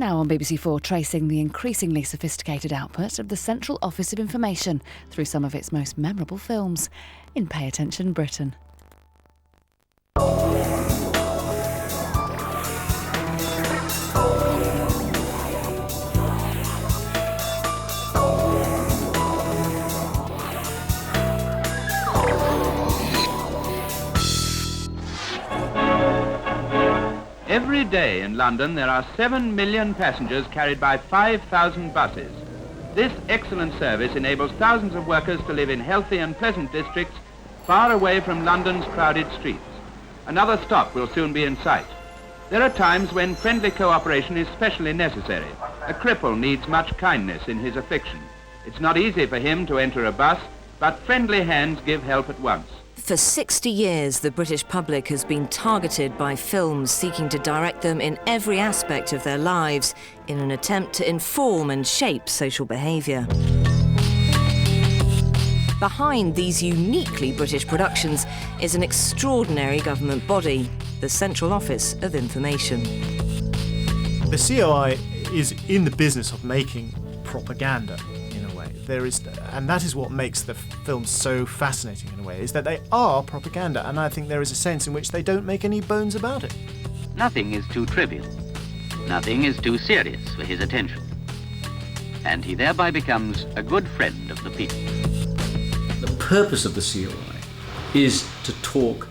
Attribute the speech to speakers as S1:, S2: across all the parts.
S1: Now on BBC4, tracing the increasingly sophisticated output of the Central Office of Information through some of its most memorable films in Pay Attention Britain.
S2: Every day in London there are 7 million passengers carried by 5,000 buses. This excellent service enables thousands of workers to live in healthy and pleasant districts far away from London's crowded streets. Another stop will soon be in sight. There are times when friendly cooperation is specially necessary. A cripple needs much kindness in his affliction. It's not easy for him to enter a bus, but friendly hands give help at once.
S3: For 60 years, the British public has been targeted by films seeking to direct them in every aspect of their lives in an attempt to inform and shape social behaviour. Behind these uniquely British productions is an extraordinary government body, the Central Office of Information.
S4: The COI is in the business of making propaganda. And that is what makes the films so fascinating in a way, is that they are propaganda, and I think there is a sense in which they don't make any bones about it.
S5: Nothing is too trivial. Nothing is too serious for his attention. And he thereby becomes a good friend of the people.
S6: The purpose of the COI is to talk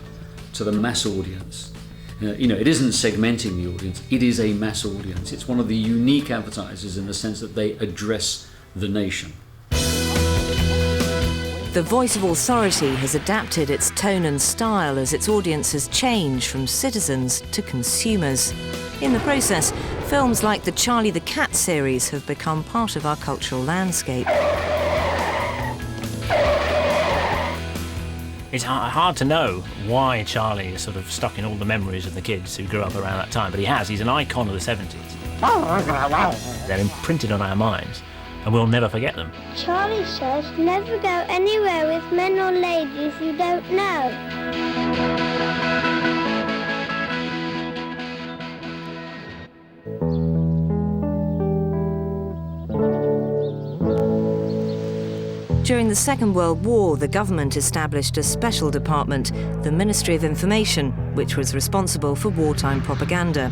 S6: to the mass audience. It isn't segmenting the audience, it is a mass audience. It's one of the unique advertisers in the sense that they address the nation.
S3: The voice of authority has adapted its tone and style as its audience has changed from citizens to consumers. In the process, films like the Charlie the Cat series have become part of our cultural landscape.
S7: It's hard to know why Charlie is sort of stuck in all the memories of the kids who grew up around that time, but he's an icon of the 70s. They're imprinted on our minds, and we'll never forget them.
S8: Charlie says never go anywhere with men or ladies you don't know.
S3: During the Second World War, the government established a special department, the Ministry of Information, which was responsible for wartime propaganda.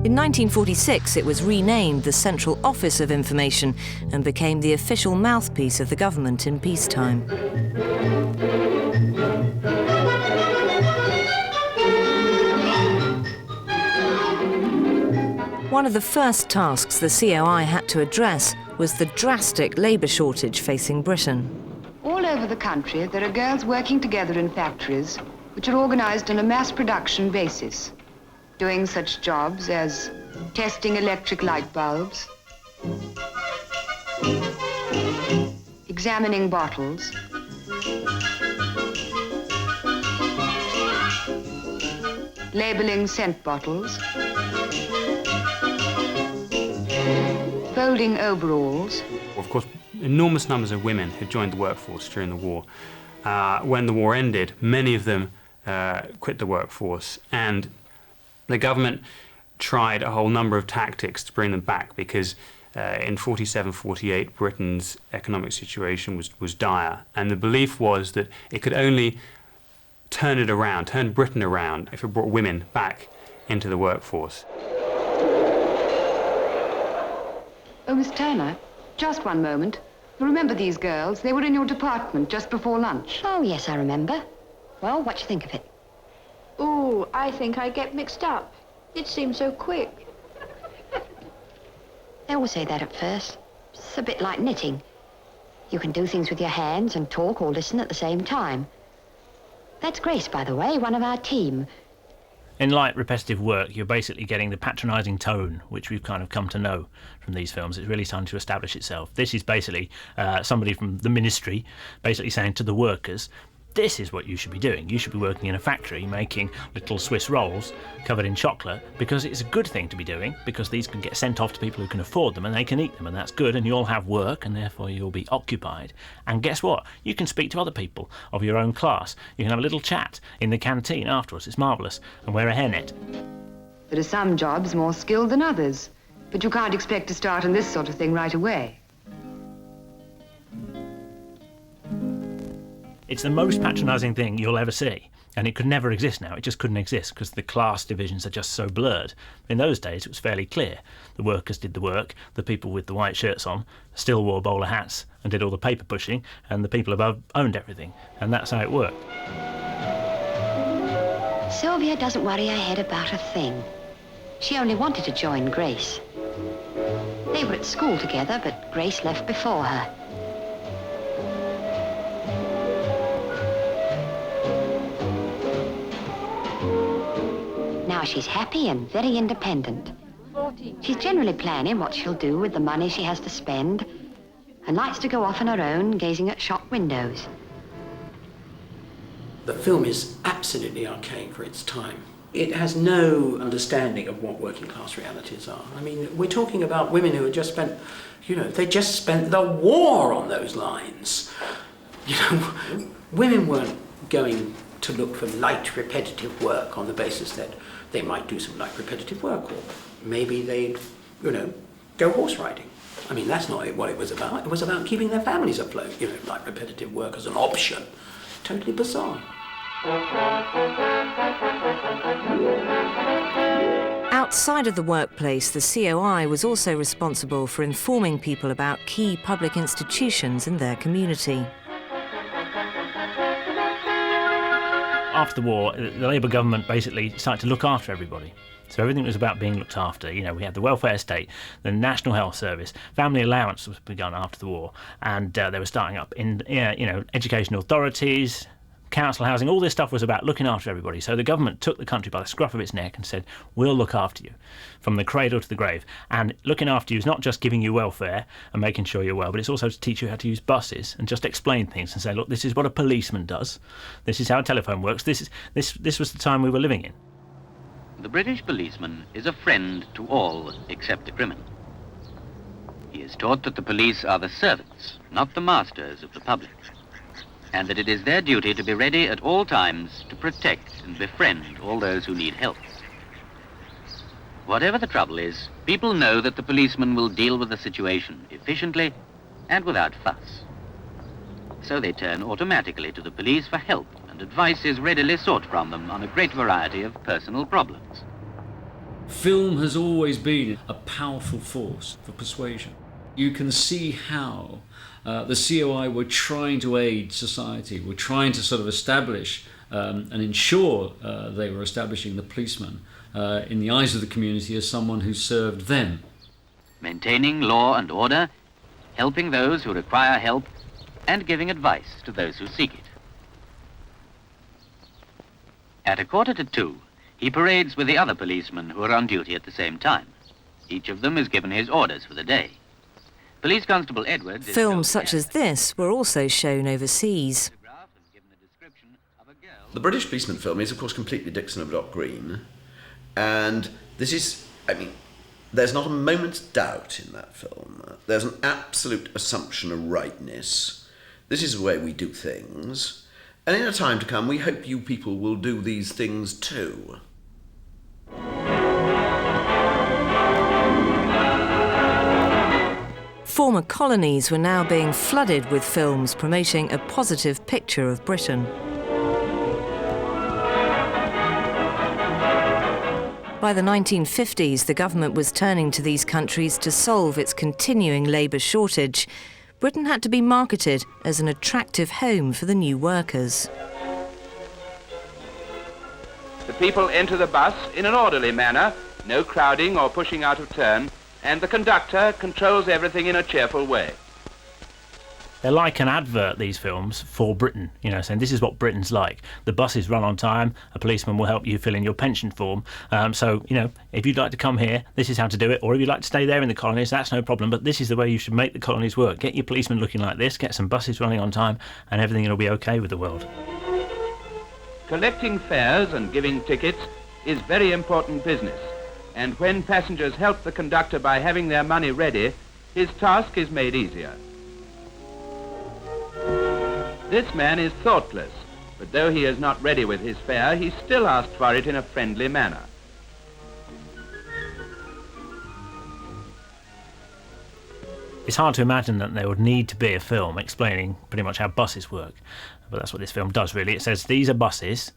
S3: In 1946, it was renamed the Central Office of Information and became the official mouthpiece of the government in peacetime. One of the first tasks the COI had to address was the drastic labour shortage facing Britain.
S9: All over the country, there are girls working together in factories which are organised on a mass production basis, doing such jobs as testing electric light bulbs, examining bottles, labelling scent bottles, folding overalls.
S10: Of course, enormous numbers of women had joined the workforce during the war. When the war ended, many of them quit the workforce, and the government tried a whole number of tactics to bring them back, because in 47-48 Britain's economic situation was dire, and the belief was that it could only turn Britain around, if it brought women back into the workforce.
S9: Oh, Miss Turner, just one moment. You remember these girls? They were in your department just before lunch.
S11: Oh, yes, I remember. Well, what do you think of it?
S8: Ooh, I think I get mixed up. It seems so quick.
S11: They always say that at first. It's a bit like knitting. You can do things with your hands and talk or listen at the same time. That's Grace, by the way, one of our team.
S7: In light, repetitive work, you're basically getting the patronising tone, which we've kind of come to know from these films. It's really starting to establish itself. This is basically somebody from the ministry basically saying to the workers, this is what you should be doing. You should be working in a factory making little Swiss rolls covered in chocolate, because it's a good thing to be doing, because these can get sent off to people who can afford them and they can eat them, and that's good, and you'll have work and therefore you'll be occupied. And guess what? You can speak to other people of your own class. You can have a little chat in the canteen afterwards. It's marvellous. And wear a hairnet.
S9: There are some jobs more skilled than others, but you can't expect to start on this sort of thing right away.
S7: It's the most patronising thing you'll ever see, and it could never exist now. It just couldn't exist because the class divisions are just so blurred. In those days, it was fairly clear. The workers did the work, the people with the white shirts on still wore bowler hats and did all the paper pushing, and the people above owned everything, and that's how it worked.
S11: Sylvia doesn't worry her head about a thing. She only wanted to join Grace. They were at school together, but Grace left before her. Now she's happy and very independent. She's generally planning what she'll do with the money she has to spend, and likes to go off on her own, gazing at shop windows.
S12: The film is absolutely archaic for its time. It has no understanding of what working class realities are. I mean, we're talking about women who had just spent, they just spent the war on those lines. Women weren't going to look for light, repetitive work on the basis that they might do some light, repetitive work, or maybe they'd, go horse riding. I mean, that's not what it was about. It was about keeping their families afloat, light, repetitive work as an option. Totally bizarre.
S3: Outside of the workplace, the COI was also responsible for informing people about key public institutions in their community.
S7: After the war, the Labour government basically started to look after everybody. So everything was about being looked after. We had the welfare state, the National Health Service, family allowance was begun after the war, and they were starting up in, education authorities, council housing. All this stuff was about looking after everybody. So the government took the country by the scruff of its neck and said, we'll look after you from the cradle to the grave. And looking after you is not just giving you welfare and making sure you're well, but it's also to teach you how to use buses and just explain things and say, look, this is what a policeman does. This is how a telephone works. This was the time we were living in.
S5: The British policeman is a friend to all except the criminal. He is taught that the police are the servants, not the masters of the public, and that it is their duty to be ready at all times to protect and befriend all those who need help. Whatever the trouble is, people know that the policeman will deal with the situation efficiently and without fuss. So they turn automatically to the police for help, and advice is readily sought from them on a great variety of personal problems.
S6: Film has always been a powerful force for persuasion. You can see how the COI were trying to aid society, were trying to sort of establish and ensure they were establishing the policeman in the eyes of the community as someone who served them.
S5: Maintaining law and order, helping those who require help, and giving advice to those who seek it. At 1:45, he parades with the other policemen who are on duty at the same time. Each of them is given his orders for the day. Police Constable Edwards...
S3: Films such as this were also shown overseas.
S13: The British policeman film is, of course, completely Dixon of Dock Green. And this is, there's not a moment's doubt in that film. There's an absolute assumption of rightness. This is the way we do things. And in a time to come, we hope you people will do these things too.
S3: Former colonies were now being flooded with films promoting a positive picture of Britain. By the 1950s, the government was turning to these countries to solve its continuing labour shortage. Britain had to be marketed as an attractive home for the new workers.
S2: The people enter the bus in an orderly manner, no crowding or pushing out of turn, and the conductor controls everything in a cheerful way.
S7: They're like an advert, these films, for Britain, saying this is what Britain's like. The buses run on time, a policeman will help you fill in your pension form. So, if you'd like to come here, this is how to do it, or if you'd like to stay there in the colonies, that's no problem, but this is the way you should make the colonies work. Get your policemen looking like this, get some buses running on time, and everything will be okay with the world.
S2: Collecting fares and giving tickets is very important business, and when passengers help the conductor by having their money ready, his task is made easier. This man is thoughtless, but though he is not ready with his fare, he still asks for it in a friendly manner.
S7: It's hard to imagine that there would need to be a film explaining pretty much how buses work, but that's what this film does really. It says these are buses,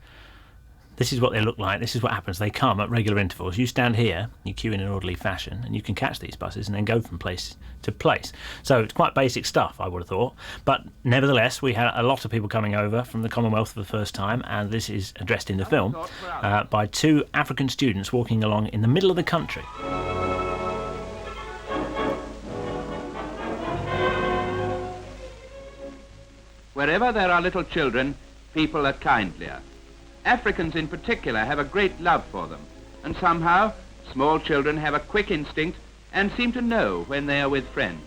S7: this is what they look like, this is what happens. They come at regular intervals. You stand here, you queue in an orderly fashion, and you can catch these buses and then go from place to place. So it's quite basic stuff, I would have thought. But nevertheless, we had a lot of people coming over from the Commonwealth for the first time, and this is addressed in the film by two African students walking along in the middle of the country.
S2: Wherever there are little children, people are kindlier. Africans in particular have a great love for them, and somehow small children have a quick instinct and seem to know when they are with friends.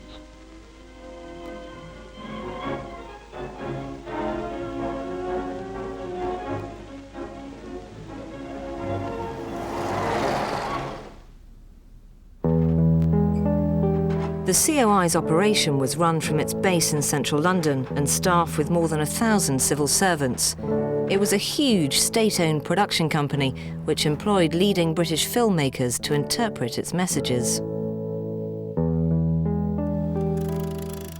S3: The COI's operation was run from its base in central London and staffed with more than 1,000 civil servants. It was a huge state-owned production company which employed leading British filmmakers to interpret its messages.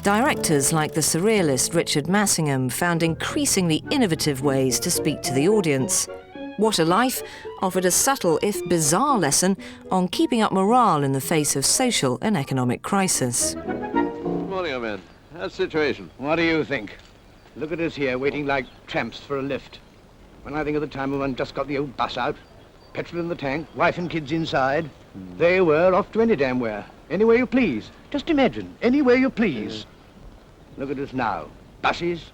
S3: Directors like the surrealist Richard Massingham found increasingly innovative ways to speak to the audience. What a Life offered a subtle, if bizarre, lesson on keeping up morale in the face of social and economic crisis.
S14: Good morning, old man. How's the situation?
S15: What do you think? Look at us here, waiting like tramps for a lift. When I think of the time when one just got the old bus out, petrol in the tank, wife and kids inside, they were off to any damn where. Anywhere you please. Just imagine, anywhere you please. Look at us now. Buses,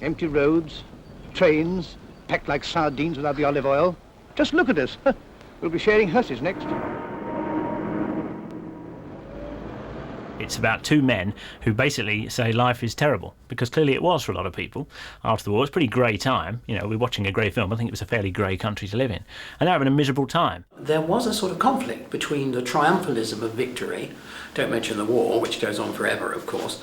S15: empty roads, trains, packed like sardines without the olive oil. Just look at us. We'll be sharing hearses next.
S7: It's about two men who basically say life is terrible, because clearly it was for a lot of people. After the war, it's a pretty grey time. You know, we're watching a grey film. I think it was a fairly grey country to live in. And they're having a miserable time.
S12: There was a sort of conflict between the triumphalism of victory, don't mention the war, which goes on forever, of course,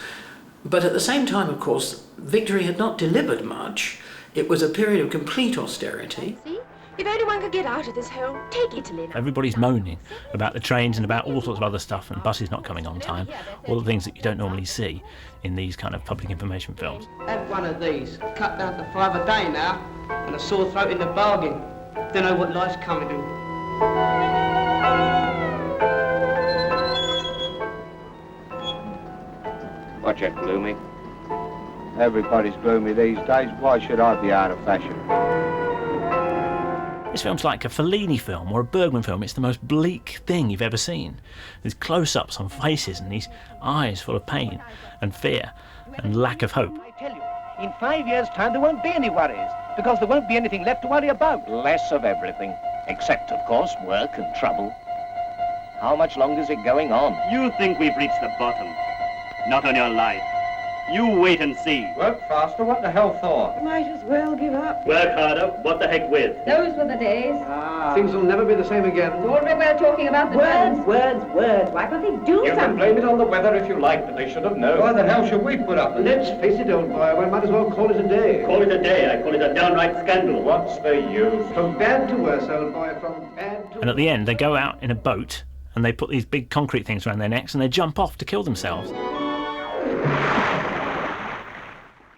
S12: but at the same time, of course, victory had not delivered much. It was a period of complete austerity.
S16: See? If only one could get out of this hole, take Italy now.
S7: Everybody's moaning about the trains and about all sorts of other stuff, and buses not coming on time, all the things that you don't normally see in these kind of public information films.
S17: Have one of these, cut down to 5 a day now, and a sore throat in the bargain. Don't know what life's coming to.
S18: Watch it, Gloomy. Everybody's gloomy these days. Why should I be out of fashion?
S7: This film's like a Fellini film or a Bergman film. It's the most bleak thing you've ever seen. There's close-ups on faces and these eyes full of pain and fear and lack of hope.
S15: I tell you, in 5 years' time there won't be any worries, because there won't be anything left to worry about.
S19: Less of everything, except, of course, work and trouble. How much longer is it going on?
S20: You think we've reached the bottom. Not on your life. You wait and see.
S18: Work faster, what the hell for?
S16: Might as well give up.
S20: Work harder, what the heck with?
S16: Those were the days.
S17: Things will never be the same again.
S16: It's all very well talking about the words. Why can't they do
S18: You
S16: something?
S18: can blame it on the weather if you like, but they should have known. Why the hell should we put up with it?
S17: Let's face it, old boy, one might as well call it a day.
S20: Call it a day, I call it a downright scandal.
S18: What's the use?
S17: From bad to worse, old boy, from bad to...
S7: And at the end, they go out in a boat and they put these big concrete things around their necks and they jump off to kill themselves.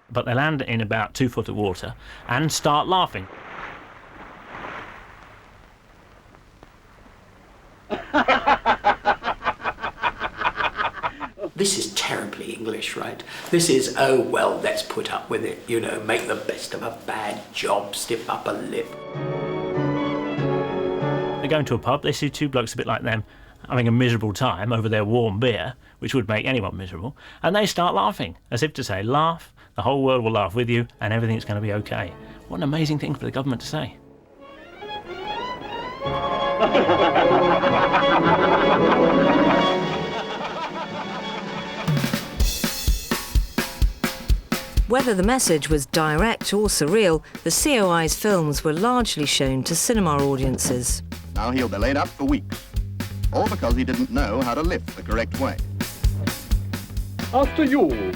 S7: But they land in about 2 foot of water and start laughing.
S12: This is terribly English, right? This is, oh, well, let's put up with it, you know, make the best of a bad job, stiff upper lip.
S7: They go into a pub, they see two blokes a bit like them having a miserable time over their warm beer, which would make anyone miserable, and they start laughing, as if to say, laugh, the whole world will laugh with you, and everything's going to be okay. What an amazing thing for the government to say.
S3: Whether the message was direct or surreal, the COI's films were largely shown to cinema audiences.
S21: Now he'll be laid up for weeks, all because he didn't know how to lift the correct way.
S18: After you.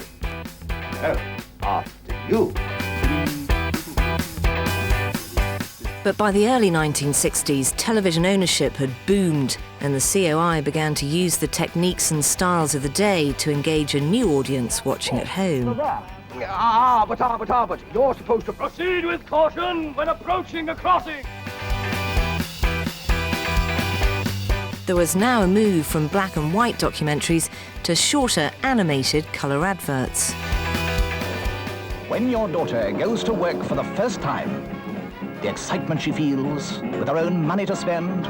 S18: Oh, after you.
S3: But by the early 1960s, television ownership had boomed, and the COI began to use the techniques and styles of the day to engage a new audience watching at home.
S18: But you're supposed to proceed with caution when approaching a crossing.
S3: There was now a move from black and white documentaries to shorter animated colour adverts.
S22: When your daughter goes to work for the first time, the excitement she feels with her own money to spend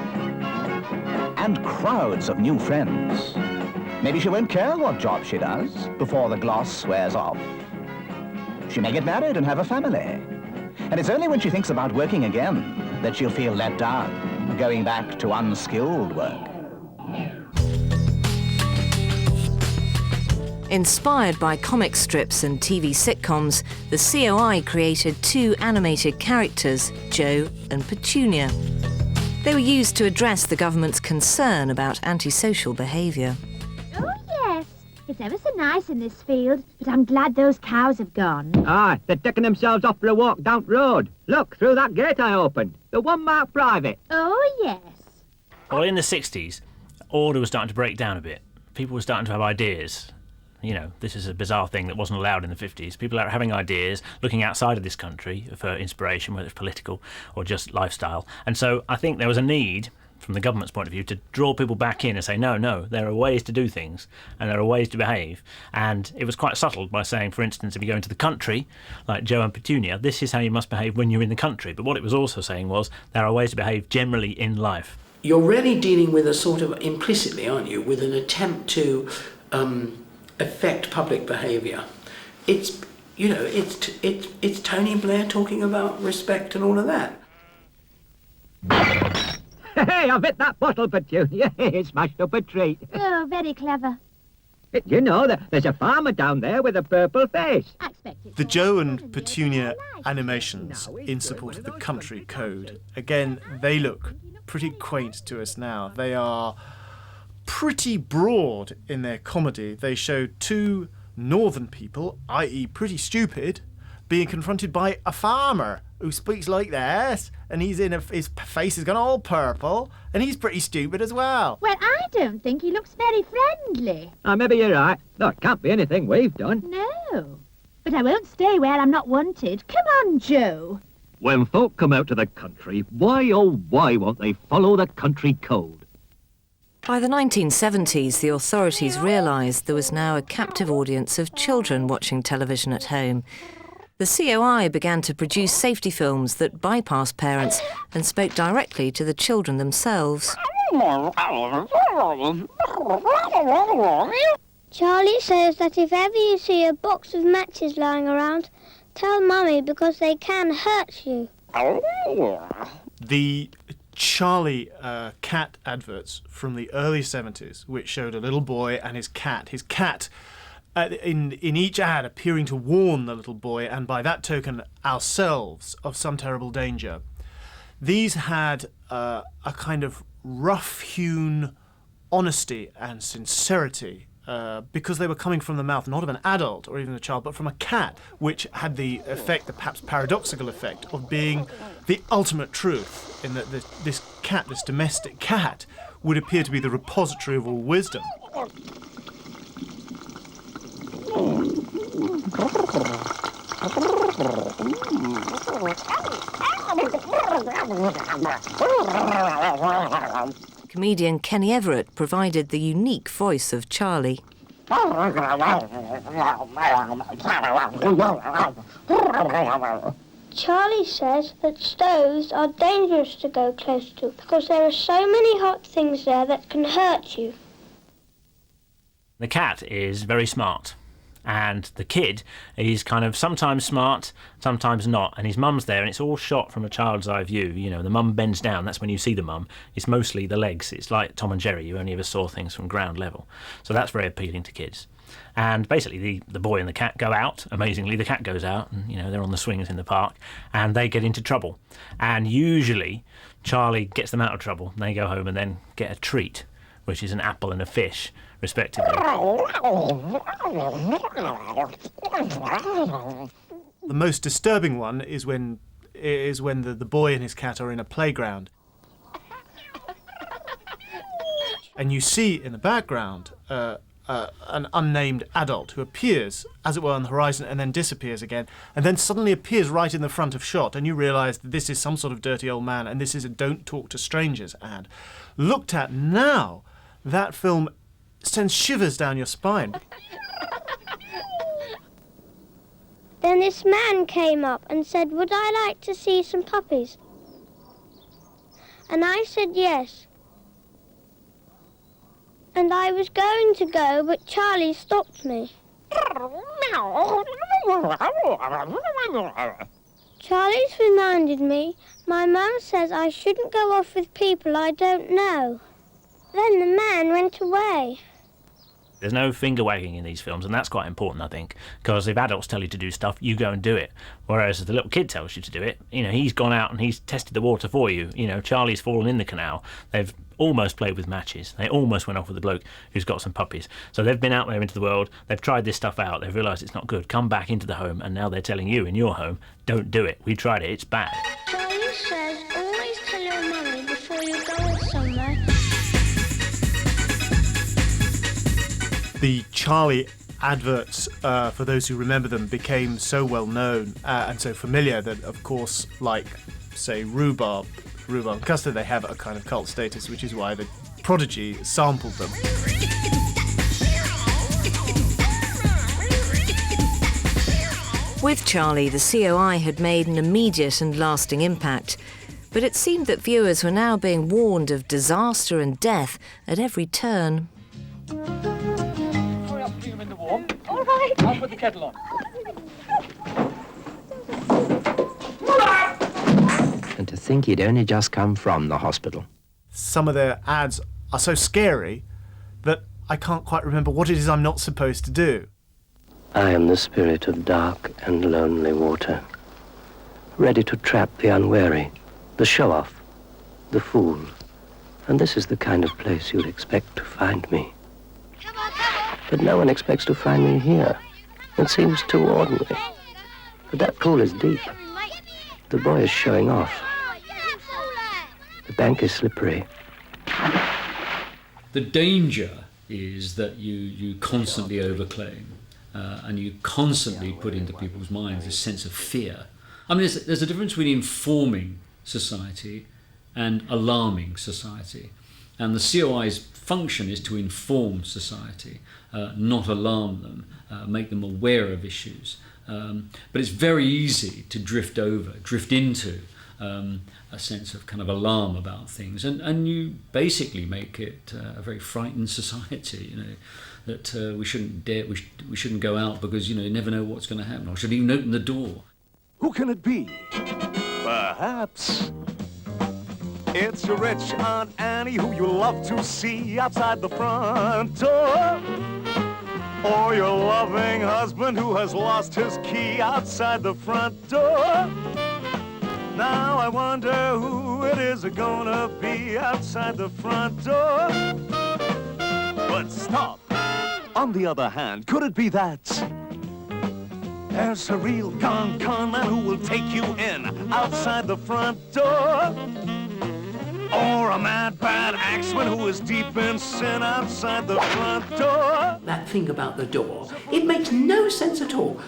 S22: and crowds of new friends. Maybe she won't care what job she does before the gloss wears off. She may get married and have a family. And it's only when she thinks about working again that she'll feel let down, going back to unskilled work.
S3: Inspired by comic strips and TV sitcoms, the COI created two animated characters, Joe and Petunia. They were used to address the government's concern about antisocial behaviour.
S23: Oh, yes. It's ever so nice in this field, but I'm glad those cows have gone.
S17: Aye, they're taking themselves off for a walk down the road. Look, through that gate I opened. The one marked private.
S23: Oh, yes.
S7: Well, in the 60s, order was starting to break down a bit. People were starting to have ideas. You know, this is a bizarre thing that wasn't allowed in the 50s. People are having ideas, looking outside of this country for inspiration, whether it's political or just lifestyle. And so I think there was a need, from the government's point of view, to draw people back in and say, no, there are ways to do things and there are ways to behave. And it was quite subtle by saying, for instance, if you go into the country, like Joe and Petunia, this is how you must behave when you're in the country. But what it was also saying was there are ways to behave generally in life.
S12: You're really dealing with a sort of, implicitly, aren't you, with an attempt to affect public behaviour. It's, you know, it's Tony Blair talking about respect and all of that.
S17: Hey, I've hit that bottle, Petunia. It smashed up a tree.
S23: Oh, very clever.
S17: You know, there's a farmer down there with a purple face.
S4: The Joe and Petunia animations in support of the country code, again, they look pretty quaint to us now. They are pretty broad in their comedy. They show two northern people, i.e. pretty stupid, being confronted by a farmer who speaks like that, and his face has gone all purple, and he's pretty stupid as well.
S23: Well, I don't think he looks very friendly.
S17: Maybe you're right. No, it can't be anything we've done.
S23: No. But I won't stay where I'm not wanted. Come on, Joe.
S20: When folk come out to the country, why oh why won't they follow the country code?
S3: By the 1970s, the authorities realised there was now a captive audience of children watching television at home. The COI began to produce safety films that bypassed parents and spoke directly to the children themselves.
S8: Charlie says that if ever you see a box of matches lying around, tell Mummy because they can hurt you.
S4: The Charlie cat adverts from the early 70s, which showed a little boy and his cat in each ad appearing to warn the little boy, and by that token ourselves, of some terrible danger. These had a kind of rough-hewn honesty and sincerity, because they were coming from the mouth not of an adult or even a child, but from a cat, which had the effect, the perhaps paradoxical effect, of being the ultimate truth, in that this cat, this domestic cat, would appear to be the repository of all wisdom.
S3: Comedian Kenny Everett provided the unique voice of Charlie.
S8: Charlie says that stoves are dangerous to go close to because there are so many hot things there that can hurt you.
S7: The cat is very smart, and the kid is kind of sometimes smart, sometimes not, and his mum's there, and it's all shot from a child's eye view. You know, the mum bends down, that's when you see the mum. It's mostly the legs. It's like Tom and Jerry, you only ever saw things from ground level. So that's very appealing to kids. And basically the boy and the cat go out. Amazingly, the cat goes out, and they're on the swings in the park, and they get into trouble. And usually Charlie gets them out of trouble. They go home and then get a treat, which is an apple and a fish, respectively.
S4: The most disturbing one is when the boy and his cat are in a playground. And you see in the background an unnamed adult who appears, as it were, on the horizon and then disappears again, and then suddenly appears right in the front of shot, and you realise that this is some sort of dirty old man, and this is a "Don't Talk to Strangers" ad. Looked at now, that film sends shivers down your spine.
S8: Then this man came up and said, "Would I like to see some puppies?" And I said yes. And I was going to go, but Charlie stopped me. Charlie's reminded me, my mum says I shouldn't go off with people I don't know. Then the man went away.
S7: There's no finger wagging in these films, and that's quite important, I think, because if adults tell you to do stuff, you go and do it. Whereas if the little kid tells you to do it, he's gone out and he's tested the water for you. Charlie's fallen in the canal. They've almost played with matches. They almost went off with a bloke who's got some puppies. So they've been out there into the world. They've tried this stuff out. They've realised it's not good. Come back into the home, and now they're telling you in your home, don't do it. We tried it. It's bad.
S8: Charlie says, always tell your mummy before you go somewhere.
S4: The Charlie adverts, for those who remember them, became so well known and so familiar that, of course, like, say, rhubarb and custard, they have a kind of cult status, which is why the Prodigy sampled them.
S3: With Charlie, the COI had made an immediate and lasting impact, but it seemed that viewers were now being warned of disaster and death at every turn.
S1: All right. I'll put the kettle on.
S9: And to think he'd only just come from the hospital.
S4: Some of their ads are so scary that I can't quite remember what it is I'm not supposed to do.
S9: I am the spirit of dark and lonely water, ready to trap the unwary, the show-off, the fool. And this is the kind of place you'd expect to find me. But no one expects to find me here. It seems too ordinary. But that pool is deep. The boy is showing off. The bank is slippery.
S6: The danger is that you constantly overclaim and you constantly put into people's minds a sense of fear. I mean, there's a difference between informing society and alarming society. And the COI's function is to inform society, not alarm them, make them aware of issues. But it's very easy to drift into a sense of kind of alarm about things, and you basically make it a very frightened society. That we shouldn't dare, we shouldn't go out because you never know what's going to happen. Or should even open the door.
S10: Who can it be? Perhaps it's your rich Aunt Annie who you love to see outside the front door. Or your loving husband who has lost his key outside the front door. Now I wonder who it is gonna be outside the front door. But stop! On the other hand, could it be that there's a real con man who will take you in outside the front door? Or a mad, bad axeman who is deep in sin outside the front door?
S12: That thing about the door, it makes no sense at all.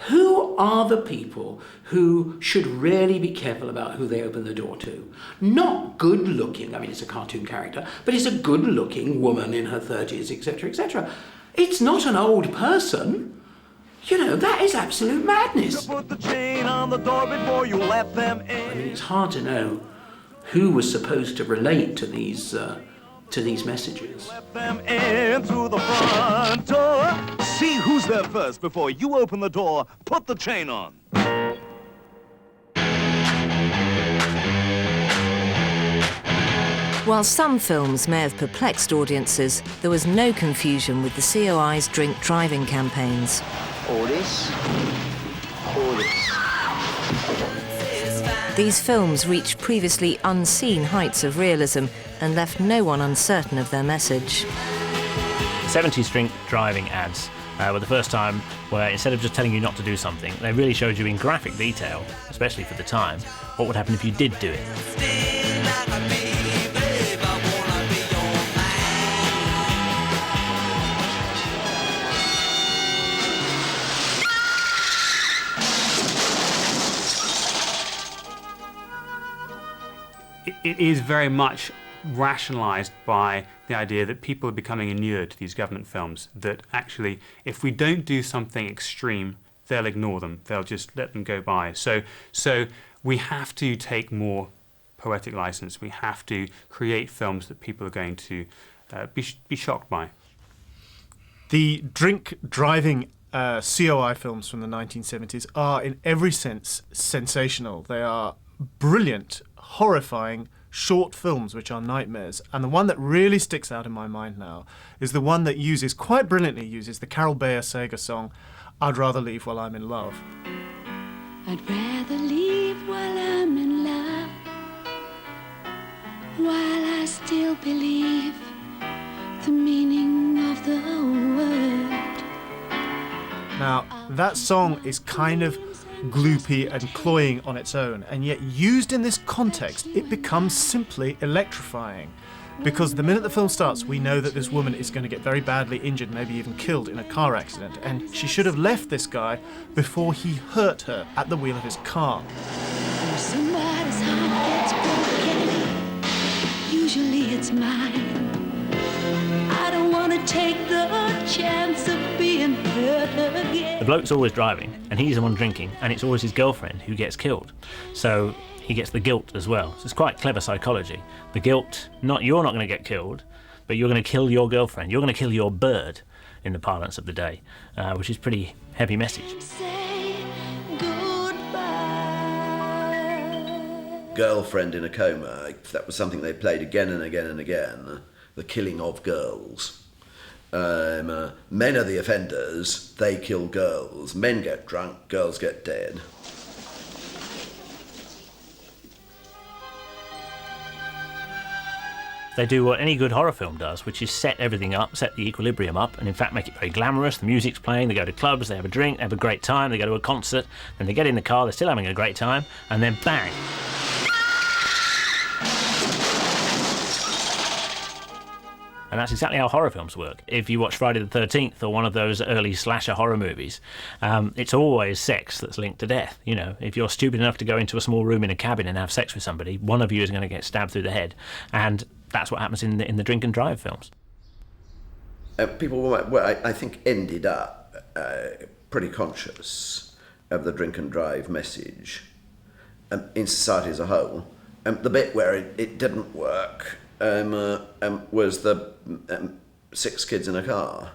S12: Who are the people who should really be careful about who they open the door to? Not good-looking, I mean, it's a cartoon character, but it's a good-looking woman in her 30s, etc., etc. It's not an old person. That is absolute madness.
S10: You put the chain on the door before you let them in.
S12: I mean, it's hard to know who was supposed to relate to these messages.
S10: Let them in through the front door. See who's there first before you open the door. Put the chain on.
S3: While some films may have perplexed audiences, there was no confusion with the COI's drink driving campaigns.
S18: All this. All this.
S3: These films reached previously unseen heights of realism and left no one uncertain of their message.
S7: 70s drink driving ads were the first time where, instead of just telling you not to do something, they really showed you in graphic detail, especially for the time, what would happen if you did do it.
S5: It is very much rationalised by the idea that people are becoming inured to these government films, that actually if we don't do something extreme, they'll ignore them, they'll just let them go by. So we have to take more poetic licence, we have to create films that people are going to be shocked by.
S4: The drink driving COI films from the 1970s are in every sense sensational. They are brilliant, horrifying short films which are nightmares, and the one that really sticks out in my mind now is the one that quite brilliantly uses the Carol Bayer-Sager song I'd Rather Leave While I'm in Love.
S11: I'd rather leave while I'm in love, while I still believe the meaning of the word.
S4: Now, that song is kind of gloopy and cloying on its own, and yet used in this context, it becomes simply electrifying. Because the minute the film starts, we know that this woman is going to get very badly injured, maybe even killed in a car accident, and she should have left this guy before he hurt her at the wheel of his car.
S11: Somebody's heart gets broken, usually it's mine. I don't want to take the chance of being hurt again.
S7: The bloke's always driving, and he's the one drinking, and it's always his girlfriend who gets killed. So he gets the guilt as well. So it's quite clever psychology. The guilt, you're not going to get killed, but you're going to kill your girlfriend. You're going to kill your bird, in the parlance of the day, which is pretty heavy message.
S13: Girlfriend in a coma, that was something they played again and again and again. The killing of girls. Men are the offenders, they kill girls. Men get drunk, girls get dead.
S7: They do what any good horror film does, which is set everything up, set the equilibrium up, and in fact make it very glamorous. The music's playing, they go to clubs, they have a drink, they have a great time, they go to a concert, then they get in the car, they're still having a great time, and then bang! And that's exactly how horror films work. If you watch Friday the 13th or one of those early slasher horror movies, it's always sex that's linked to death. You know, if you're stupid enough to go into a small room in a cabin and have sex with somebody, one of you is going to get stabbed through the head. And that's what happens in the drink and drive films.
S13: People, I think, ended up pretty conscious of the drink and drive message in society as a whole. The bit where it didn't work was the 6 kids in a car,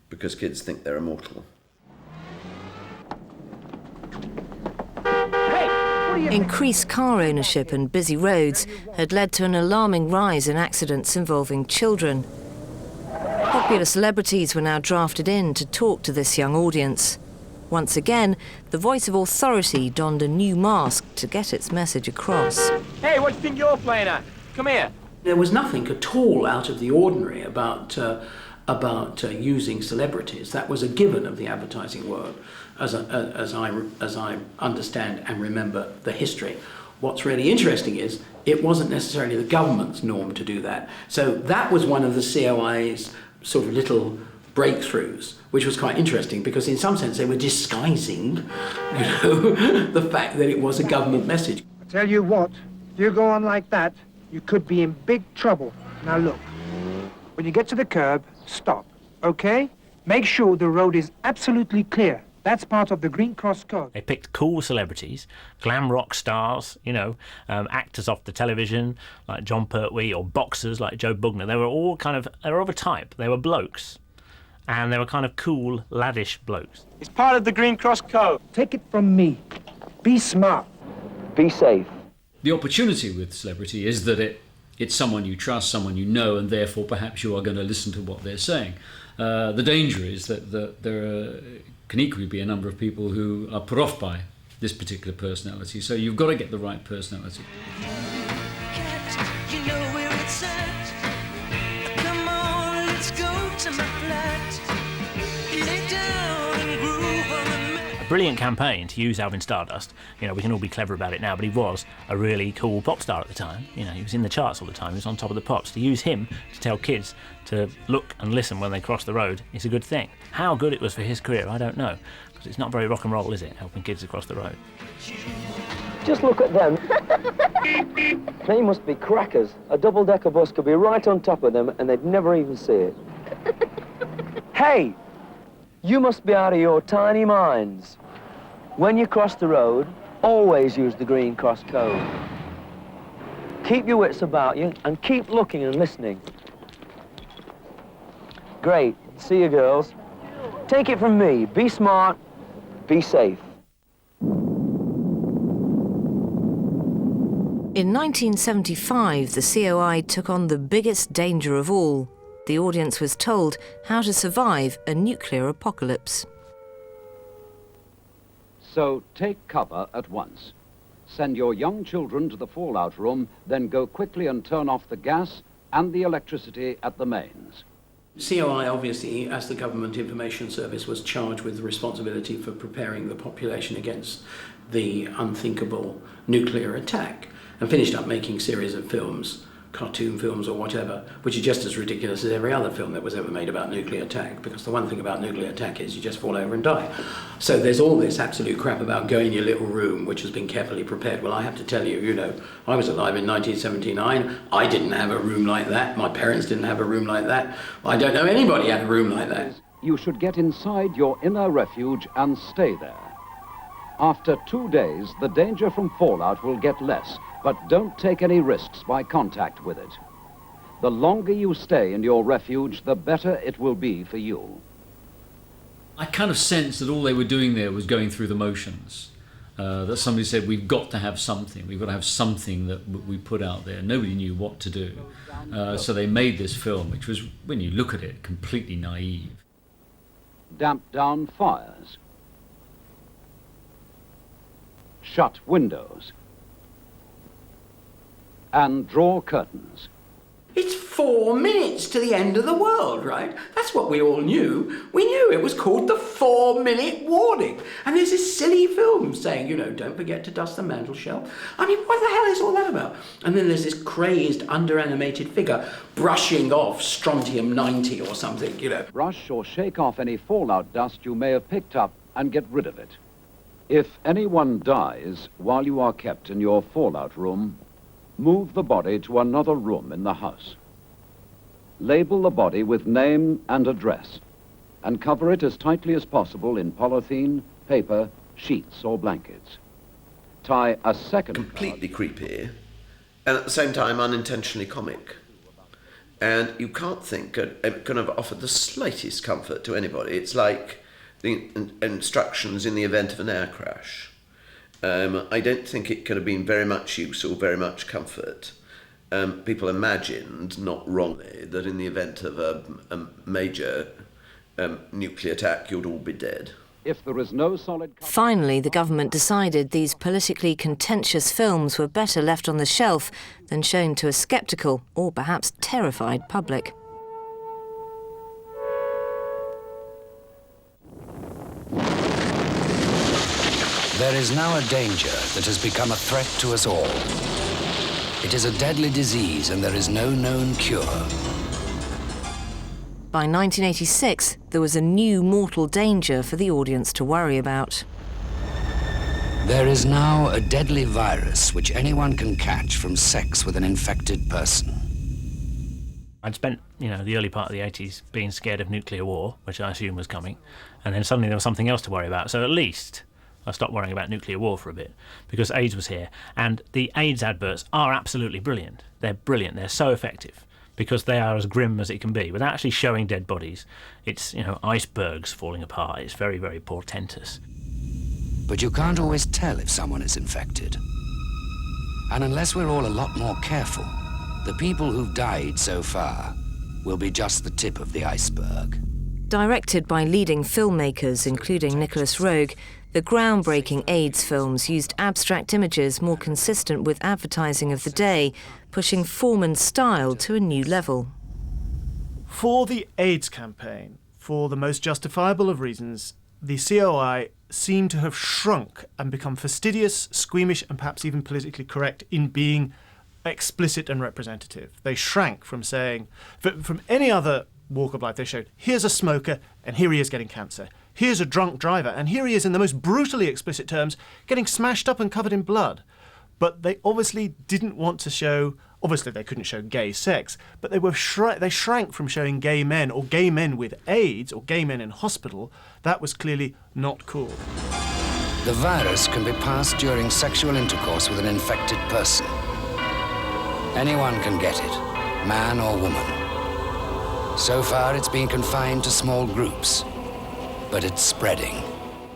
S13: because kids think they're immortal.
S3: Increased car ownership and busy roads had led to an alarming rise in accidents involving children. Popular celebrities were now drafted in to talk to this young audience. Once again, the voice of authority donned a new mask to get its message across.
S1: Hey, what do you think you're playing at? Come here.
S12: There was nothing at all out of the ordinary about using celebrities. That was a given of the advertising world, as I understand and remember the history. What's really interesting is it wasn't necessarily the government's norm to do that. So that was one of the COI's sort of little breakthroughs, which was quite interesting, because in some sense they were disguising, the fact that it was a government message.
S24: I tell you what, if you go on like that, you could be in big trouble. Now look, when you get to the curb, stop, okay? Make sure the road is absolutely clear. That's part of the Green Cross Code.
S7: They picked cool celebrities, glam rock stars, actors off the television like John Pertwee, or boxers like Joe Bugner. They were all they were of a type. They were blokes, and they were kind of cool, laddish blokes.
S24: It's part of the Green Cross Code. Take it from me. Be smart. Be safe.
S6: The opportunity with celebrity is that it It's someone you trust, someone you know, and therefore perhaps you are going to listen to what they're saying. The danger is that there can equally be a number of people who are put off by this particular personality. So you've got to get the right personality.
S7: Brilliant campaign to use Alvin Stardust. You know, we can all be clever about it now, but he was a really cool pop star at the time. You know, he was in the charts all the time. He was on top of the pops. To use him to tell kids to look and listen when they cross the road is a good thing. How good it was for his career, I don't know, because it's not very rock and roll, is it, helping kids across the road?
S2: Just look at them. They must be crackers. A double-decker bus could be right on top of them and they'd never even see it. Hey! You must be out of your tiny minds. When you cross the road, always use the green cross code. Keep your wits about you and keep looking and listening. Great. See you, girls. Take it from me. Be smart. Be safe.
S3: In 1975, the COI took on the biggest danger of all. The audience was told how to survive a nuclear apocalypse.
S14: So take cover at once. Send your young children to the fallout room, then go quickly and turn off the gas and the electricity at the mains.
S12: COI, obviously, as the Government Information Service, was charged with the responsibility for preparing the population against the unthinkable nuclear attack, and finished up making series of films, cartoon films or whatever, which are just as ridiculous as every other film that was ever made about nuclear attack, because the one thing about nuclear attack is you just fall over and die. So there's all this absolute crap about go in your little room, which has been carefully prepared. Well, I have to tell you, you know, I was alive in 1979. I didn't have a room like that. My parents didn't have a room like that. I don't know anybody had a room like that.
S14: You should get inside your inner refuge and stay there. After 2 days, the danger from fallout will get less, but don't take any risks by contact with it. The longer you stay in your refuge, the better it will be for you.
S6: I kind of sensed that all they were doing there was going through the motions. That somebody said, we've got to have something. We've got to have something that we put out there. Nobody knew what to do. So they made this film, which was, when you look at it, completely naive.
S14: Damp down fires. Shut windows. And draw curtains.
S12: It's 4 minutes to the end of the world, right? That's what we all knew. We knew it was called the 4-minute warning. And there's this silly film saying, you know, don't forget to dust the mantel shelf. I mean, what the hell is all that about? And then there's this crazed, under-animated figure brushing off strontium-90 or something, you know.
S14: Brush or shake off any fallout dust you may have picked up and get rid of it. If anyone dies while you are kept in your fallout room, move the body to another room in the house. Label the body with name and address, and cover it as tightly as possible in polythene, paper, sheets or blankets. Tie a second
S13: completely creepy, and at the same time unintentionally comic. And you can't think it could have offered the slightest comfort to anybody. It's like the instructions in the event of an air crash. I don't think it could have been very much use or very much comfort. People imagined, not wrongly, that in the event of a major nuclear attack, you'd all be dead.
S14: If there is no solid...
S3: Finally, the government decided these politically contentious films were better left on the shelf than shown to a sceptical or perhaps terrified public.
S15: There is now a danger that has become a threat to us all. It is a deadly disease and there is no known cure.
S3: By 1986, there was a new mortal danger for the audience to worry about.
S15: There is now a deadly virus which anyone can catch from sex with an infected person.
S7: I'd spent, you know, the early part of the 80s being scared of nuclear war, which I assumed was coming, and then suddenly there was something else to worry about. So at least I stopped worrying about nuclear war for a bit, because AIDS was here. And the AIDS adverts are absolutely brilliant. They're brilliant. They're so effective, because they are as grim as it can be, without actually showing dead bodies. It's, you know, icebergs falling apart. It's very, very portentous.
S15: But you can't always tell if someone is infected. And unless we're all a lot more careful, The people who've died so far will be just the tip of the iceberg.
S3: Directed by leading filmmakers, including Nicholas Roeg, the groundbreaking AIDS films used abstract images more consistent with advertising of the day, pushing form and style to a new level.
S4: For the AIDS campaign, for the most justifiable of reasons, the COI seem to have shrunk and become fastidious, squeamish, and perhaps even politically correct in being explicit and representative. They shrank from saying, from any other walk of life, they showed, here's a smoker, and here he is getting cancer. Here's a drunk driver, and here he is in the most brutally explicit terms, getting smashed up and covered in blood. But they obviously didn't want to show, obviously they couldn't show gay sex, but they shrank from showing gay men or gay men with AIDS or gay men in hospital. That was clearly not cool.
S15: The virus can be passed during sexual intercourse with an infected person. Anyone can get it, man or woman. So far, it's been confined to small groups, but it's spreading.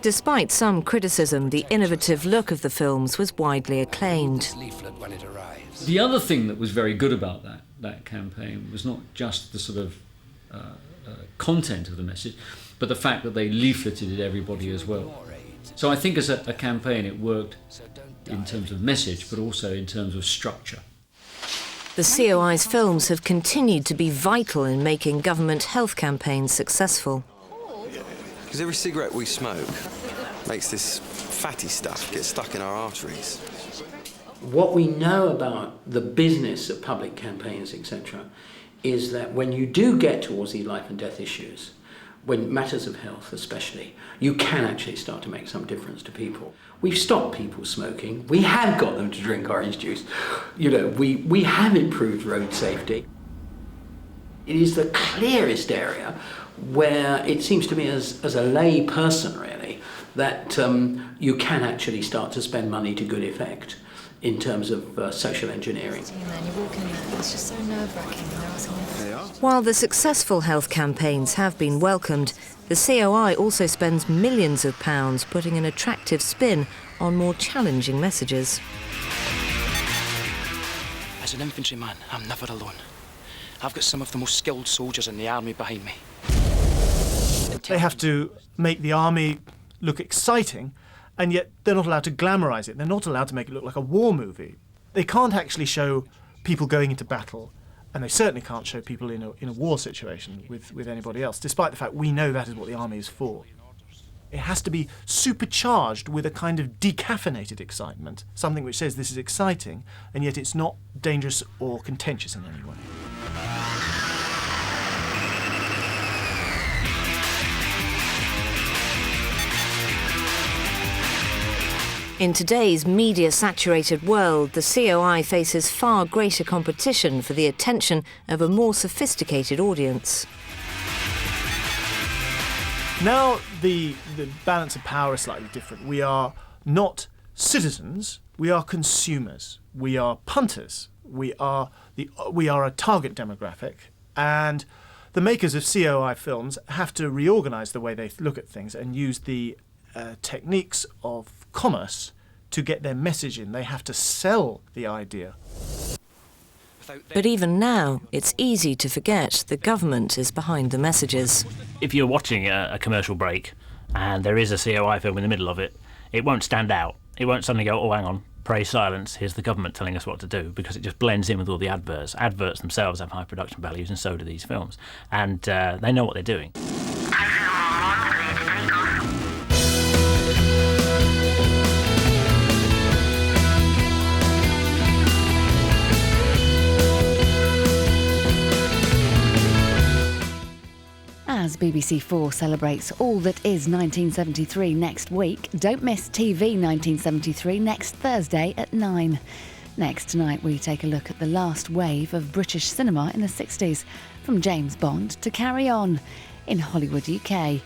S3: Despite some criticism, the innovative look of the films was widely acclaimed.
S6: The other thing that was very good about that campaign was not just the sort of content of the message, but the fact that they leafleted everybody as well. So I think as a campaign it worked in terms of message, but also in terms of structure.
S3: The COI's films have continued to be vital in making government health campaigns successful.
S16: Because every cigarette we smoke makes this fatty stuff get stuck in our arteries.
S12: What we know about the business of public campaigns, etc., is that when you do get towards these life and death issues, when matters of health especially, you can actually start to make some difference to people. We've stopped people smoking. We have got them to drink orange juice. You know, we have improved road safety. It is the clearest area where it seems to me as a lay person really, that you can actually start to spend money to good effect in terms of social engineering.
S19: It's just so nerve-wracking.
S3: While the successful health campaigns have been welcomed, the COI also spends millions of pounds putting an attractive spin on more challenging messages.
S19: As an infantryman, I'm never alone. I've got some of the most skilled soldiers in the army behind me.
S4: They have to make the army look exciting, and yet they're not allowed to glamorise it. They're not allowed to make it look like a war movie. They can't actually show people going into battle, and they certainly can't show people in a war situation with anybody else, despite the fact we know that is what the army is for. It has to be supercharged with a kind of decaffeinated excitement, something which says this is exciting, and yet it's not dangerous or contentious in any way.
S3: In today's media-saturated world, the COI faces far greater competition for the attention of a more sophisticated audience.
S4: Now the balance of power is slightly different. We are not citizens, we are consumers. We are punters. We are a target demographic, and the makers of COI films have to reorganise the way they look at things and use the techniques of commerce to get their message in. They have to sell the idea.
S3: But even now, it's easy to forget the government is behind the messages.
S7: If you're watching a commercial break and there is a COI film in the middle of it, it won't stand out. It won't suddenly go, oh, hang on, praise silence, here's the government telling us what to do, because it just blends in with all the adverts. Adverts themselves have high production values, and so do these films. And they know what they're doing.
S21: As BBC4 celebrates all that is 1973 next week, don't miss TV 1973 next Thursday at 9. Next tonight we take a look at the last wave of British cinema in the 60s, from James Bond to Carry On, in Hollywood, UK.